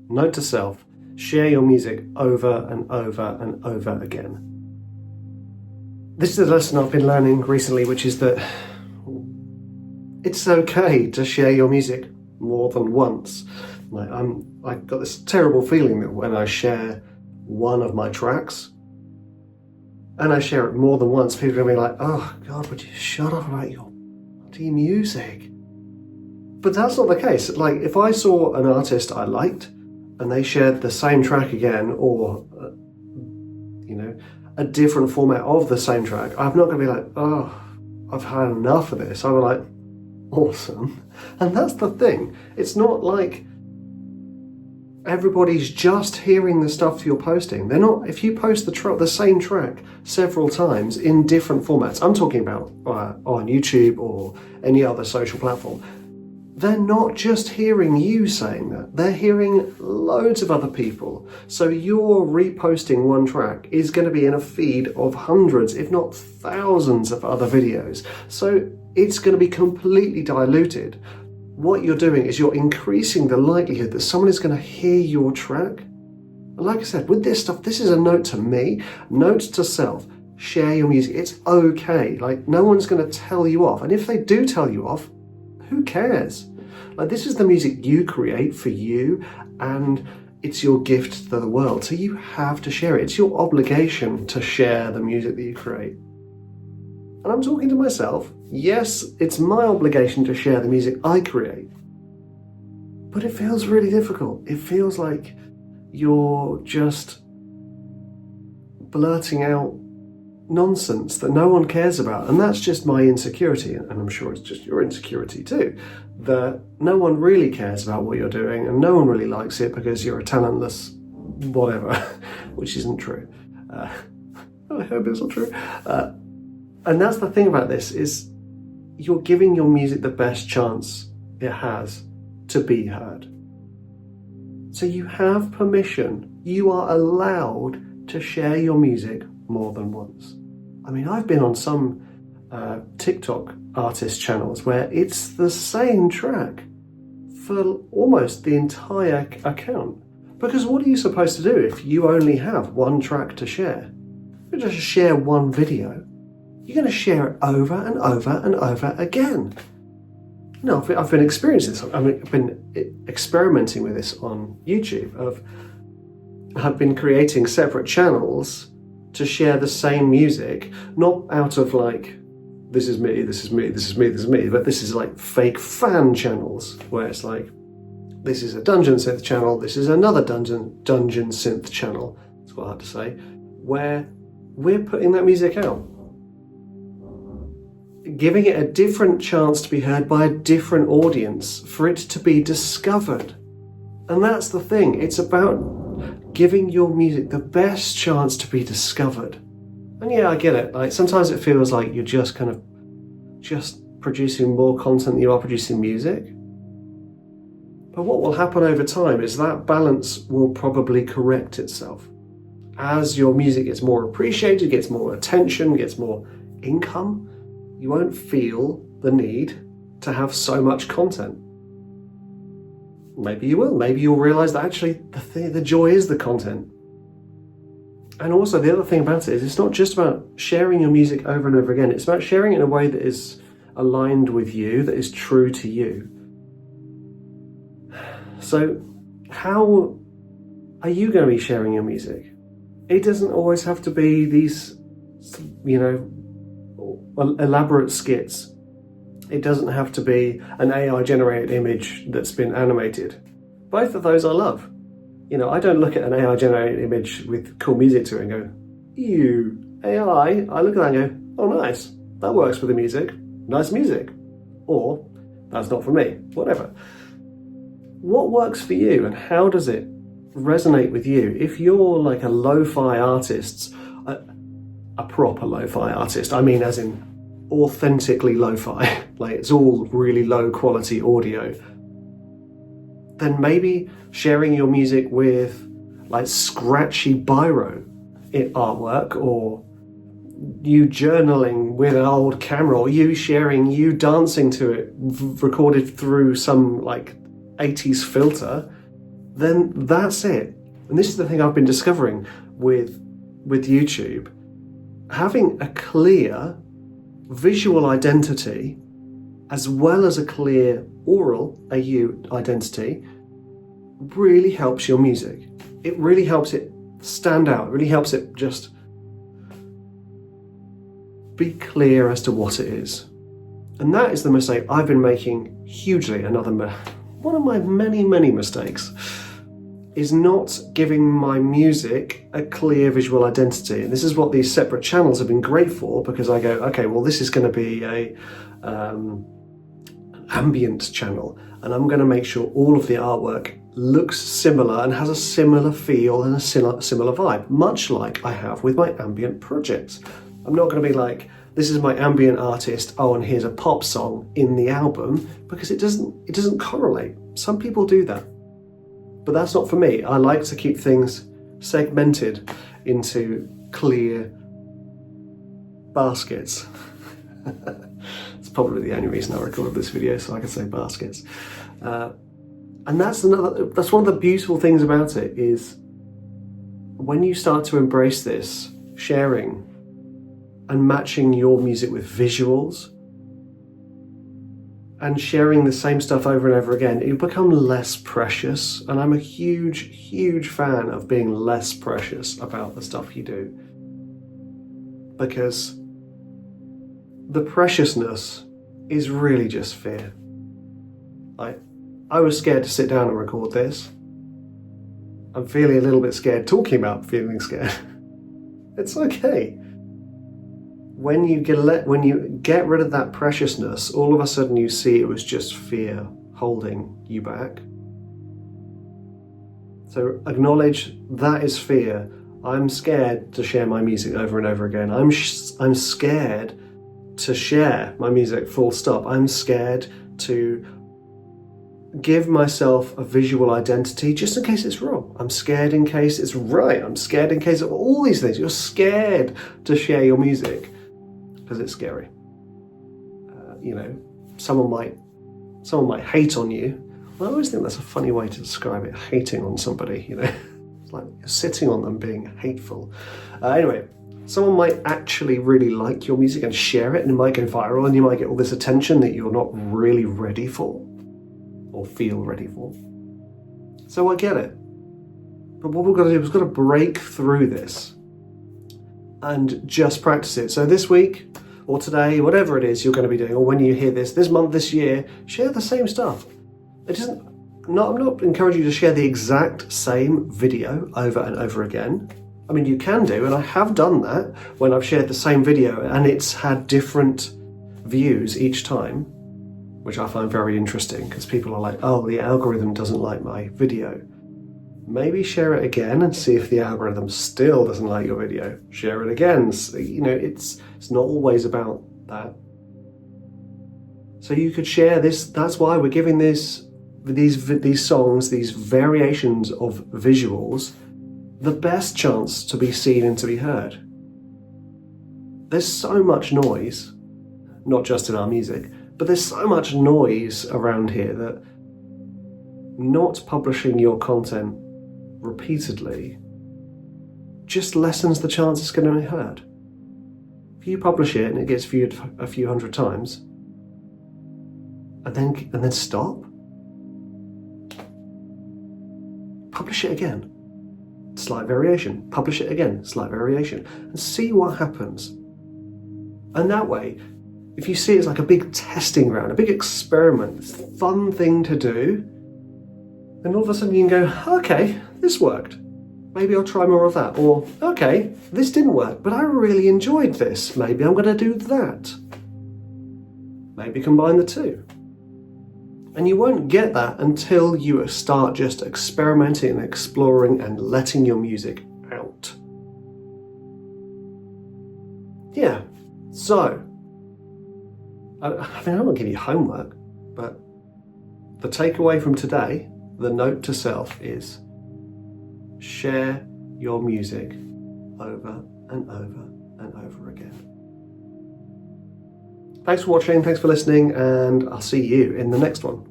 Note to self, share your music over and over and over again. This is a lesson I've been learning recently, which is that it's okay to share your music more than once. I got this terrible feeling that when I share one of my tracks, and I share it more than once, people are going to be like, oh God, would you shut up about your bloody music? But that's not the case. Like, if I saw an artist I liked and they shared the same track again, or, a different format of the same track, I'm not going to be like, oh, I've had enough of this. I'm like, awesome. And that's the thing. It's not like everybody's just hearing the stuff you're posting. They're not. If you post the same track several times in different formats, I'm talking about on YouTube or any other social platform, they're not just hearing you saying that. They're hearing loads of other people. So your reposting one track is going to be in a feed of hundreds, if not thousands of other videos. So it's going to be completely diluted. What you're doing is you're increasing the likelihood that someone is going to hear your track. And like I said, with this stuff, this is a note to me, note to self, share your music. It's okay. Like, no one's going to tell you off. And if they do tell you off, who cares? Like, this is the music you create for you, and it's your gift to the world. So you have to share it. It's your obligation to share the music that you create. And I'm talking to myself. Yes, it's my obligation to share the music I create. But it feels really difficult. It feels like you're just blurting out nonsense that no one cares about. And that's just my insecurity. And I'm sure it's just your insecurity too. That no one really cares about what you're doing, and no one really likes it because you're a talentless whatever, which isn't true. I hope it's not true. And that's the thing about this, is you're giving your music the best chance it has to be heard. So you have permission. You are allowed to share your music more than once. I mean, I've been on some TikTok artist channels where it's the same track for almost the entire account. Because what are you supposed to do if you only have one track to share? You just share one video. You're going to share it over and over and over again. No, I've been experiencing this. I've been experimenting with this on YouTube. I've been creating separate channels to share the same music, not out of like, this is me, this is me, this is me, this is me, but this is like fake fan channels where it's like, this is a dungeon synth channel, this is another dungeon synth channel, that's quite hard to say, where we're putting that music out, giving it a different chance to be heard by a different audience, for it to be discovered. And that's the thing, it's about giving your music the best chance to be discovered. And yeah, I get it, like sometimes it feels like you're just kind of just producing more content than you are producing music. But what will happen over time is that balance will probably correct itself. As your music gets more appreciated, gets more attention, gets more income, you won't feel the need to have so much content. Maybe you will. Maybe you'll realize that actually the joy is the content. And also the other thing about it is it's not just about sharing your music over and over again. It's about sharing it in a way that is aligned with you, that is true to you. So how are you going to be sharing your music? It doesn't always have to be these, elaborate skits. It doesn't have to be an AI generated image that's been animated. Both of those I love. I don't look at an AI generated image with cool music to it and go, ew, AI. I look at that and go, oh nice, that works with the music. Nice music. Or, that's not for me, whatever. What works for you and how does it resonate with you? If you're like a lo-fi artist, a proper lo-fi artist, I mean as in authentically lo-fi, like it's all really low quality audio, then maybe sharing your music with like scratchy biro artwork, or you journaling with an old camera, or you dancing to it recorded through some like 80s filter, then that's it. And this is the thing I've been discovering with YouTube. Having a clear visual identity as well as a clear oral AU identity really helps your music. It really helps it stand out. It really helps it just be clear as to what it is. And that is the mistake I've been making hugely. One of my many mistakes is not giving my music a clear visual identity. And this is what these separate channels have been great for, because I go, okay, well, this is going to be an ambient channel, and I'm going to make sure all of the artwork looks similar and has a similar feel and a similar vibe, much like I have with my ambient projects. I'm not going to be like, this is my ambient artist, oh, and here's a pop song in the album, because it doesn't correlate. Some people do that, but that's not for me. I like to keep things segmented into clear baskets. It's probably the only reason I recorded this video, so I can say baskets. And that's one of the beautiful things about it, is when you start to embrace this sharing and matching your music with visuals and sharing the same stuff over and over again, you become less precious. And I'm a huge fan of being less precious about the stuff you do, because the preciousness is really just fear. I was scared to sit down and record this. I'm feeling a little bit scared talking about feeling scared. It's okay. When you get rid of that preciousness, all of a sudden you see it was just fear holding you back. So acknowledge that is fear. I'm scared to share my music over and over again. I'm scared to share my music full stop. I'm scared to give myself a visual identity just in case it's wrong. I'm scared in case it's right. I'm scared in case of all these things. You're scared to share your music because it's scary. Someone might hate on you. Well, I always think that's a funny way to describe it, hating on somebody, It's like you're sitting on them being hateful. Anyway, someone might actually really like your music and share it, and it might go viral, and you might get all this attention that you're not really ready for or feel ready for. So I get it. But what we've got to do is we've got to break through this and just practice it. So this week or today, whatever it is you're going to be doing, or when you hear this month, this year, share the same stuff. I'm not encouraging you to share the exact same video over and over again. I mean, you can do, and I have done that when I've shared the same video and it's had different views each time, which I find very interesting, because people are like, oh, the algorithm doesn't like my video. Maybe share it again and see if the algorithm still doesn't like your video. Share it again. It's not always about that. So you could share this. That's why we're giving these songs, these variations of visuals, the best chance to be seen and to be heard. There's so much noise, not just in our music, but there's so much noise around here that not publishing your content repeatedly just lessens the chance it's going to be heard. If you publish it and it gets viewed a few hundred times, and then stop, publish it again, slight variation, publish it again, slight variation, and see what happens. And that way, if you see it's like a big testing ground, a big experiment, it's a fun thing to do, then all of a sudden you can go, okay, this worked. Maybe I'll try more of that. Or, okay, this didn't work, but I really enjoyed this. Maybe I'm going to do that. Maybe combine the two. And you won't get that until you start just experimenting and exploring and letting your music out. Yeah, so, I don't want to give you homework, but the takeaway from today, the note to self is share your music over and over and over again. Thanks for watching, thanks for listening, and I'll see you in the next one.